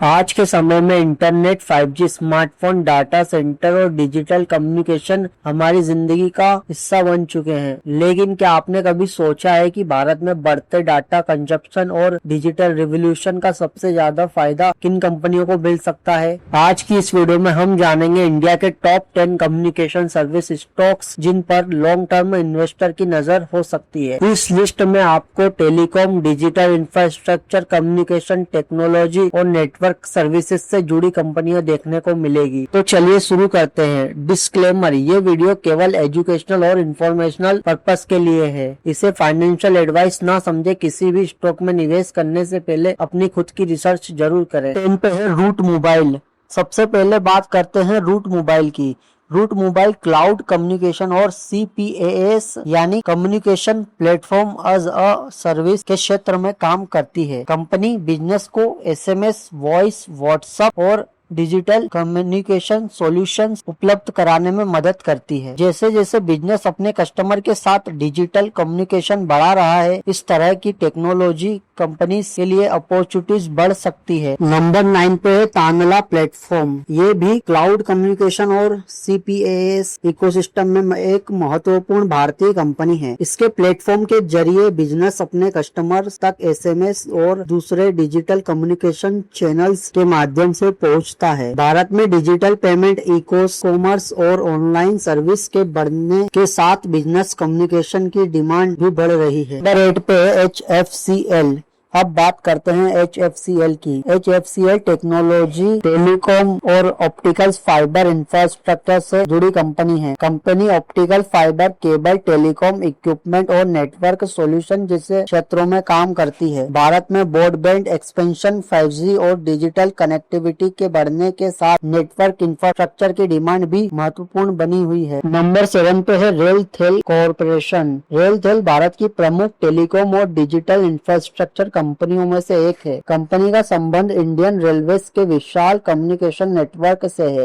आज के समय में internet, 5G, smartphone, data centre और डिजिटल कम्युनिकेशन हमारी जिंदगी का हिस्सा बन चुके हैं। लेकिन क्या आपने कभी सोचा है कि भारत में बढ़ते डाटा कंजप्शन और डिजिटल रिवॉल्यूशन का सबसे ज्यादा फायदा किन कंपनियों को मिल सकता है? आज की इस वीडियो में हम जानेंगे इंडिया के टॉप 10 कम्युनिकेशन सर्विस स्टॉक्स जिन पर लॉन्ग टर्म इन्वेस्टर की नजर हो सकती है। इस लिस्ट में आपको telecom, digital infrastructure, communication technology और नेटवर्क सर्विसेज से जुड़ी कंपनियां देखने को मिलेगी। तो चलिए शुरू करते हैं। डिस्क्लेमर, ये वीडियो केवल एजुकेशनल और इंफॉर्मेशनल पर्पस के लिए है। इसे फाइनेंशियल एडवाइस ना समझे। किसी भी स्टॉक में निवेश करने से पहले अपनी खुद की रिसर्च जरूर करें। 10 पे है रूट मोबाइल। सबसे पहले बात करते हैं रूट मोबाइल की। रूट मोबाइल क्लाउड कम्युनिकेशन और CPaaS यानी communication platform as a service के क्षेत्र में काम करती है। कंपनी बिजनेस को SMS, वॉइस, व्हाट्सएप और डिजिटल कम्युनिकेशन सॉल्यूशंस उपलब्ध कराने में मदद करती है। जैसे जैसे बिजनेस अपने कस्टमर के साथ डिजिटल कम्युनिकेशन बढ़ा रहा है, इस तरह की टेक्नोलॉजी कंपनी के लिए अपॉर्चुनिटीज बढ़ सकती है। नंबर 9 पे है तानला प्लेटफॉर्म। ये भी क्लाउड कम्युनिकेशन और CPaaS इकोसिस्टम में एक महत्वपूर्ण भारतीय कंपनी है। इसके प्लेटफॉर्म के जरिए बिजनेस अपने कस्टमर्स तक SMS और दूसरे डिजिटल कम्युनिकेशन चैनल्स के माध्यम से पहुंचता है। भारत में डिजिटल पेमेंट, ई-कॉमर्स और ऑनलाइन सर्विस के बढ़ने के साथ बिजनेस कम्युनिकेशन की डिमांड भी बढ़ रही है। नंबर 8 पे है HFCL। अब बात करते हैं HFCL की। HFCL टेक्नोलॉजी, टेलीकॉम और ऑप्टिकल फाइबर इंफ्रास्ट्रक्चर से जुड़ी कंपनी है। Company optical fibre, cable, telecom equipment और नेटवर्क सॉल्यूशन जैसे क्षेत्रों में काम करती है। भारत में ब्रॉडबैंड एक्सपेंशन, 5G और डिजिटल कनेक्टिविटी के बढ़ने के साथ नेटवर्क इंफ्रास्ट्रक्चर की डिमांड भी महत्वपूर्ण बनी हुई है। नंबर 7 पे है रेलटेल कॉर्पोरेशन। रेलटेल भारत की प्रमुख टेलीकॉम और डिजिटल इंफ्रास्ट्रक्चर कंपनियों में से एक है। कंपनी का संबंध इंडियन रेलवेज के विशाल कम्युनिकेशन नेटवर्क से है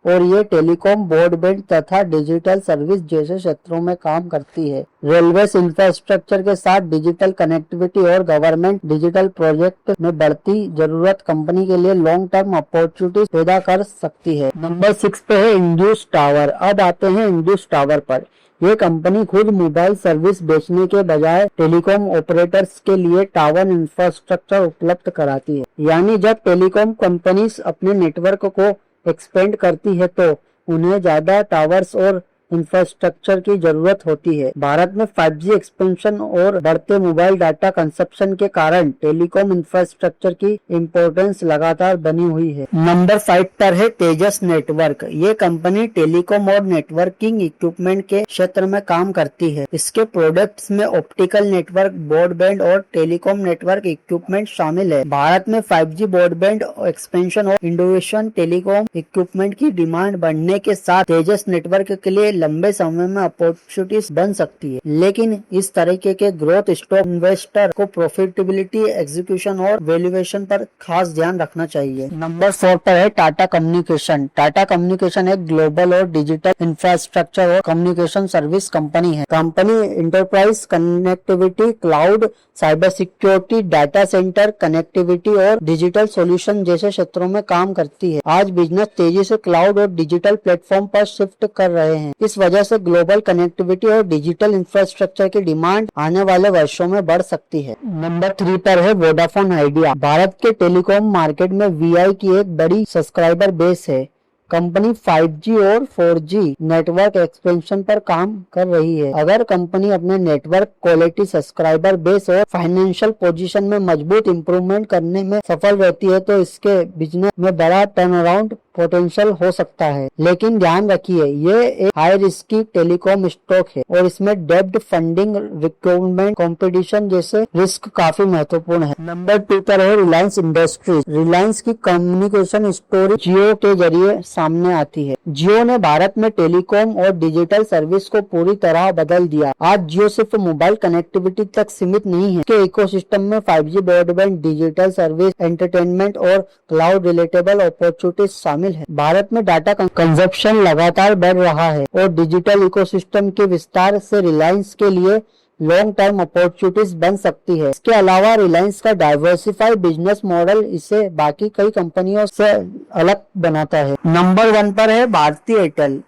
और ये टेलीकॉम, ब्रॉडबैंड तथा डिजिटल सर्विस जैसे क्षेत्रों में काम करती है। रेलवे इंफ्रास्ट्रक्चर के साथ डिजिटल कनेक्टिविटी और गवर्नमेंट डिजिटल प्रोजेक्ट में बढ़ती जरूरत कंपनी के लिए लॉन्ग टर्म अपॉर्चुनिटी पैदा कर सकती है। नंबर 6 पे है इंड्यूस टावर। अब आते हैं इंड्यूस टावर पर। ये कंपनी खुद मोबाइल सर्विस बेचने के बजाय टेलीकॉम ऑपरेटर्स के लिए टावर इंफ्रास्ट्रक्चर उपलब्ध कराती है। यानी जब टेलीकॉम कंपनीज अपने नेटवर्क को एक्सपेंड करती है तो उन्हें ज्यादा टावर्स और इंफ्रास्ट्रक्चर की जरूरत होती है। भारत में 5G एक्सपेंशन और बढ़ते मोबाइल डाटा कंजप्शन के कारण टेलीकॉम इंफ्रास्ट्रक्चर की इम्पोर्टेंस लगातार बनी हुई है। नंबर 5 पर है तेजस नेटवर्क। ये कंपनी टेलीकॉम और नेटवर्किंग इक्विपमेंट के क्षेत्र में काम करती है। इसके प्रोडक्ट्स में ऑप्टिकल नेटवर्क, ब्रॉडबैंड और टेलीकॉम नेटवर्क इक्विपमेंट शामिल है। भारत में 5G ब्रॉडबैंड एक्सपेंशन और इंडोवेशन टेलीकॉम इक्विपमेंट की डिमांड बढ़ने के साथ तेजस नेटवर्क के लिए लंबे समय में अपॉर्चुनिटीज बन सकती है। लेकिन इस तरीके के ग्रोथ स्टॉक इन्वेस्टर को प्रॉफिटेबिलिटी, एग्जीक्यूशन और वैल्यूएशन पर खास ध्यान रखना चाहिए। नंबर 4 पर है टाटा कम्युनिकेशन। टाटा कम्युनिकेशन एक ग्लोबल और डिजिटल इंफ्रास्ट्रक्चर और कम्युनिकेशन सर्विस कंपनी है। Company enterprise connectivity, cloud, cyber security, data centre connectivity और डिजिटल सॉल्यूशन जैसे क्षेत्रों में काम करती है। आज बिजनेस तेजी से क्लाउड और डिजिटल प्लेटफॉर्म पर शिफ्ट कर रहे हैं। इस वजह से ग्लोबल कनेक्टिविटी और डिजिटल इंफ्रास्ट्रक्चर की डिमांड आने वाले वर्षों में बढ़ सकती है। नंबर 3 पर है वोडाफोन आइडिया। भारत के टेलीकॉम मार्केट में VI की एक बड़ी सब्सक्राइबर बेस है। कंपनी 5G और 4G नेटवर्क एक्सपेंशन पर काम कर रही है। अगर कंपनी अपने नेटवर्क क्वालिटी, सब्सक्राइबर बेस और फाइनेंशियल पोजीशन में मजबूत इंप्रूवमेंट करने में सफल रहती है तो इसके बिजनेस में बड़ा टर्न अराउंड पोटेंशियल हो सकता है। लेकिन ध्यान रखिए, ये एक हाई रिस्की टेलीकॉम स्टॉक है और इसमें डेब्ट, फंडिंग रिक्वायरमेंट, कंपटीशन जैसे रिस्क काफी महत्वपूर्ण है। नंबर 2 पर है रिलायंस इंडस्ट्रीज। रिलायंस की कम्युनिकेशन स्टोरी जियो के जरिए सामने आती है। जियो ने भारत में टेलीकॉम और डिजिटल सर्विस को पूरी तरह बदल दिया। आज जियो सिर्फ मोबाइल कनेक्टिविटी तक सीमित नहीं है। इसके इकोसिस्टम में 5G broadband, digital service, entertainment और क्लाउड रिलेटेबल अपॉर्चुनिटीज शामिल है। भारत में डाटा कंजप्शन लगातार बढ़ रहा है और डिजिटल इकोसिस्टम के विस्तार से रिलायंस के लिए लॉन्ग टर्म अपॉर्चुनिटीज बन सकती है। इसके अलावा रिलायंस का डाइवर्सिफाइड बिजनेस मॉडल इसे बाकी कई कंपनियों से अलग बनाता है। नंबर 1 पर है भारती एयरटेल।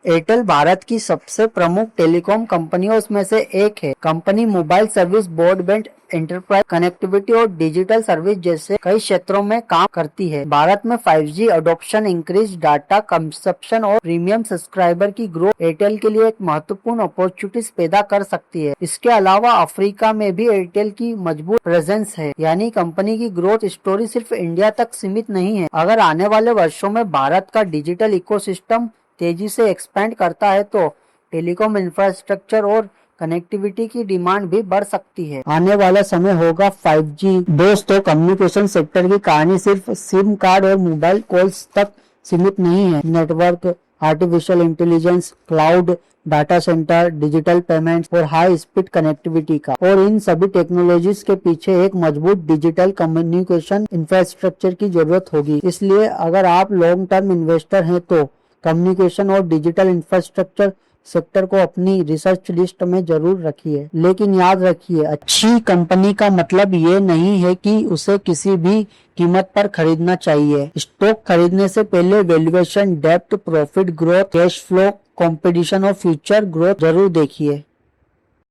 एयरटेल भारत की सबसे प्रमुख टेलीकॉम कंपनियों में से एक है। Company mobile service, broadband, enterprise connectivity और डिजिटल सर्विस जैसे कई क्षेत्रों में काम करती है। भारत में 5G adoption, increase data consumption और प्रीमियम सब्सक्राइबर की ग्रोथ एयरटेल के लिए एक महत्वपूर्ण अपॉर्चुनिटीज पैदा कर सकती है। इसके अलावा अफ्रीका में भी एयरटेल की मजबूत प्रेजेंस है, यानी कंपनी की ग्रोथ स्टोरी सिर्फ इंडिया तक सीमित नहीं है। अगर आने वाले वर्षों में भारत का डिजिटल इकोसिस्टम तेजी से एक्सपेंड करता है तो टेलीकॉम इंफ्रास्ट्रक्चर और कनेक्टिविटी की डिमांड भी बढ़ सकती है। आने वाला समय होगा 5G। दोस्तों, कम्युनिकेशन सेक्टर की कहानी सिर्फ सिम कार्ड और मोबाइल कॉल्स तक सीमित नहीं है। Network, artificial intelligence, cloud, data centre, digital payments और हाई स्पीड कनेक्टिविटी का, और इन सभी टेक्नोलॉजीज के पीछे एक मजबूत डिजिटल कम्युनिकेशन इंफ्रास्ट्रक्चर की जरूरत होगी। इसलिए अगर आप लॉन्ग टर्म इन्वेस्टर हैं तो कम्युनिकेशन और डिजिटल इंफ्रास्ट्रक्चर सेक्टर को अपनी रिसर्च लिस्ट में जरूर रखिए। लेकिन याद रखिए, अच्छी कंपनी का मतलब ये नहीं है कि उसे किसी भी कीमत पर खरीदना चाहिए। स्टॉक खरीदने से पहले valuation, depth, profit growth, cash flow, competition और फ्यूचर ग्रोथ जरूर देखिए।